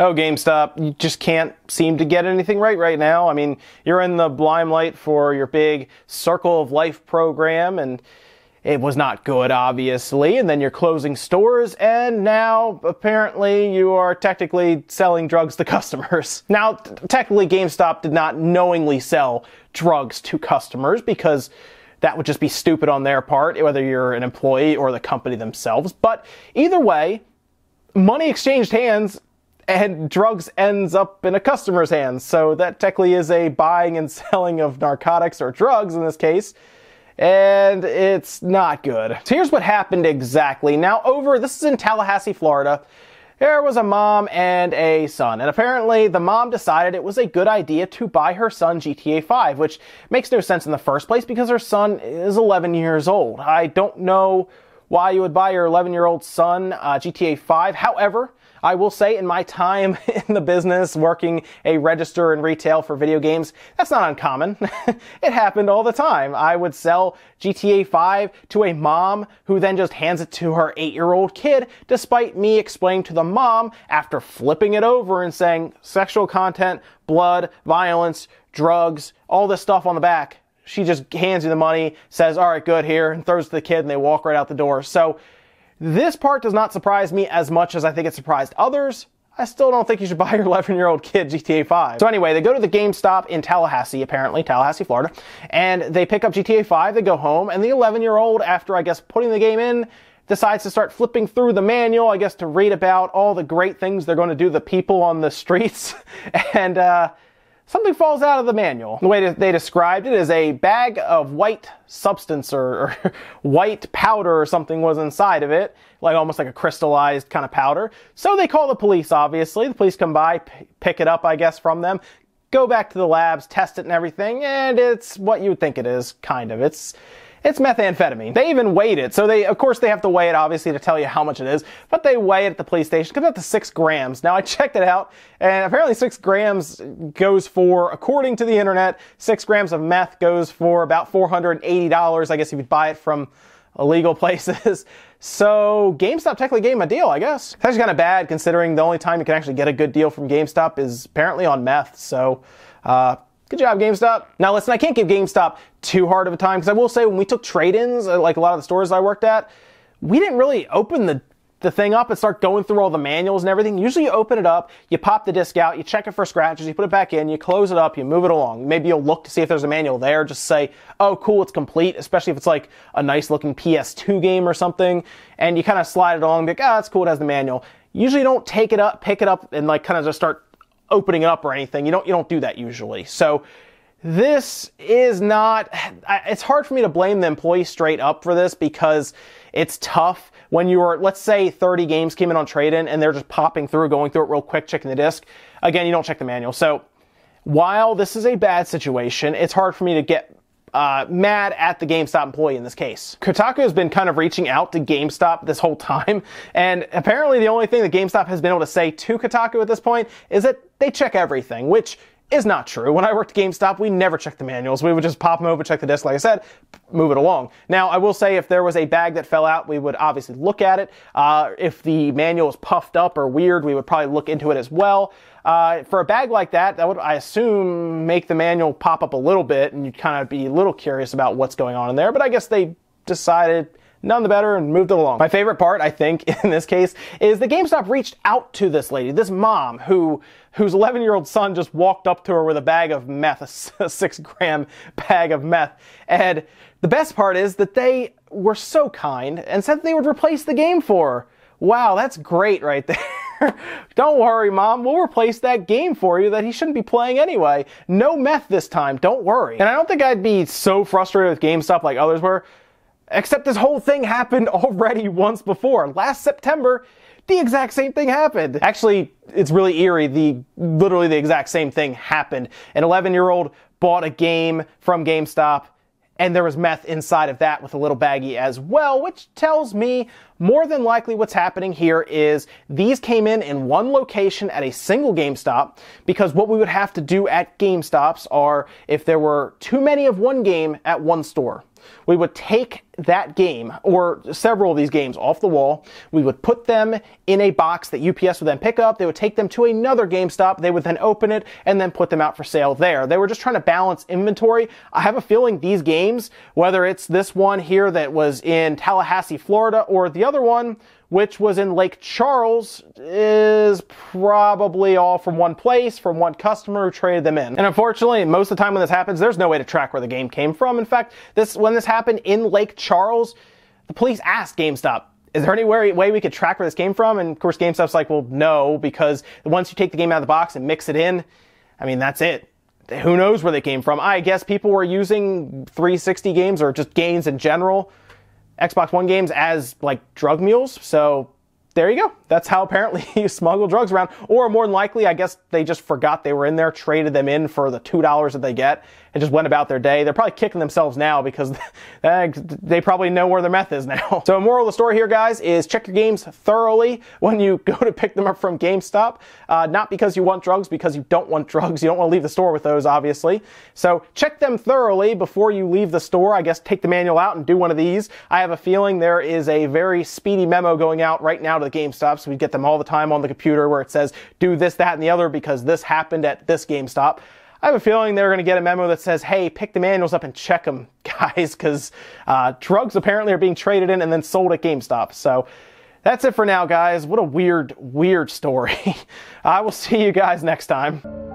Oh, GameStop, you just can't seem to get anything right now. I mean, you're in the limelight for your big Circle of Life program, and it was not good, obviously. And then you're closing stores, and now, apparently, you are technically selling drugs to customers. Now, technically, GameStop did not knowingly sell drugs to customers, because that would just be stupid on their part, whether you're an employee or the company themselves. But either way, money exchanged hands, and drugs ends up in a customer's hands. So that technically is a buying and selling of narcotics or drugs in this case. And it's not good. So here's what happened exactly. Now this is in Tallahassee, Florida. There was a mom and a son. And apparently the mom decided it was a good idea to buy her son GTA 5, which makes no sense in the first place because her son is 11 years old. I don't know why you would buy your 11-year-old son GTA 5. However, I will say in my time in the business working a register in retail for video games, that's not uncommon. It happened all the time. I would sell GTA 5 to a mom who then just hands it to her 8-year-old kid, despite me explaining to the mom after flipping it over and saying sexual content, blood, violence, drugs, all this stuff on the back. She just hands you the money, says, all right, good, here, and throws it to the kid, and they walk right out the door. So this part does not surprise me as much as I think it surprised others. I still don't think you should buy your 11-year-old kid GTA 5. So anyway, they go to the GameStop in Tallahassee, apparently, Tallahassee, Florida, and they pick up GTA 5, they go home, and the 11-year-old, after, I guess, putting the game in, decides to start flipping through the manual, I guess, to read about all the great things they're going to do to the people on the streets, and something falls out of the manual. The way they described it is a bag of white substance or white powder or something was inside of it, like almost like a crystallized kind of powder. So they call the police, obviously. The police come by, pick it up, I guess, from them, go back to the labs, test it and everything, and it's what you would think it is, kind of. It's methamphetamine. They even weighed it. So of course they have to weigh it, obviously, to tell you how much it is, but they weigh it at the police station. It comes out to 6 grams. Now I checked it out, and apparently 6 grams goes for, according to the internet, 6 grams of meth goes for about $480, I guess, if you buy it from illegal places. So GameStop technically gave him a deal, I guess. It's actually kind of bad considering the only time you can actually get a good deal from GameStop is apparently on meth. So, good job, GameStop. Now listen, I can't give GameStop too hard of a time because I will say when we took trade-ins, like a lot of the stores I worked at, we didn't really open the thing up and start going through all the manuals and everything. Usually you open it up, you pop the disc out, you check it for scratches, you put it back in, you close it up, you move it along. Maybe you'll look to see if there's a manual there, just say, oh cool, it's complete, especially if it's like a nice looking PS2 game or something, and you kind of slide it along and be like, that's cool, it has the manual. Usually you don't take it up, pick it up, and like kind of just start opening it up or anything. You don't do that usually. So this is not, it's hard for me to blame the employee straight up for this because it's tough when you're, let's say 30 games came in on trade-in and they're just popping through, going through it real quick, checking the disc. Again, you don't check the manual. So while this is a bad situation, it's hard for me to get mad at the GameStop employee in this case. Kotaku has been kind of reaching out to GameStop this whole time, and apparently the only thing that GameStop has been able to say to Kotaku at this point is that they check everything, which is not true. When I worked at GameStop, we never checked the manuals. We would just pop them over, check the disc, like I said, move it along. Now, I will say if there was a bag that fell out, we would obviously look at it. If the manual is puffed up or weird, we would probably look into it as well. For a bag like that, that would, I assume, make the manual pop up a little bit, and you'd kind of be a little curious about what's going on in there, but I guess they decided none the better and moved it along. My favorite part, I think, in this case, is the GameStop reached out to this lady, this mom, whose 11-year-old son just walked up to her with a bag of meth, a 6-gram bag of meth. And the best part is that they were so kind and said they would replace the game for her. Wow, that's great right there. Don't worry, Mom, we'll replace that game for you that he shouldn't be playing anyway. No meth this time, don't worry. And I don't think I'd be so frustrated with GameStop like others were, except this whole thing happened already once before. Last September, the exact same thing happened. Actually, it's really eerie. Literally the exact same thing happened. An 11-year-old bought a game from GameStop, and there was meth inside of that with a little baggie as well, which tells me more than likely what's happening here is these came in one location at a single GameStop, because what we would have to do at GameStops are, if there were too many of one game at one store, we would take that game, or several of these games, off the wall. We would put them in a box that UPS would then pick up. They would take them to another GameStop. They would then open it and then put them out for sale there. They were just trying to balance inventory. I have a feeling these games, whether it's this one here that was in Tallahassee, Florida, or the other one, which was in Lake Charles, is probably all from one place, from one customer who traded them in. And unfortunately, most of the time when this happens, there's no way to track where the game came from. In fact, when this happened in Lake Charles, the police asked GameStop, is there any way we could track where this came from? And of course, GameStop's like, well, no, because once you take the game out of the box and mix it in, I mean, that's it. Who knows where they came from? I guess people were using 360 games or just games in general, Xbox One games, as like drug mules. So there you go. That's how apparently you smuggle drugs around. Or more than likely, I guess they just forgot they were in there, traded them in for the $2 that they get, and just went about their day. They're probably kicking themselves now because they probably know where their meth is now. So moral of the story here, guys, is check your games thoroughly when you go to pick them up from GameStop. Not because you want drugs, because you don't want drugs. You don't want to leave the store with those, obviously. So check them thoroughly before you leave the store. I guess take the manual out and do one of these. I have a feeling there is a very speedy memo going out right now to the GameStop. So we get them all the time on the computer where it says, do this, that, and the other because this happened at this GameStop. I have a feeling they're going to get a memo that says, hey, pick the manuals up and check them, guys, because drugs apparently are being traded in and then sold at GameStop. So that's it for now, guys. What a weird, weird story. I will see you guys next time.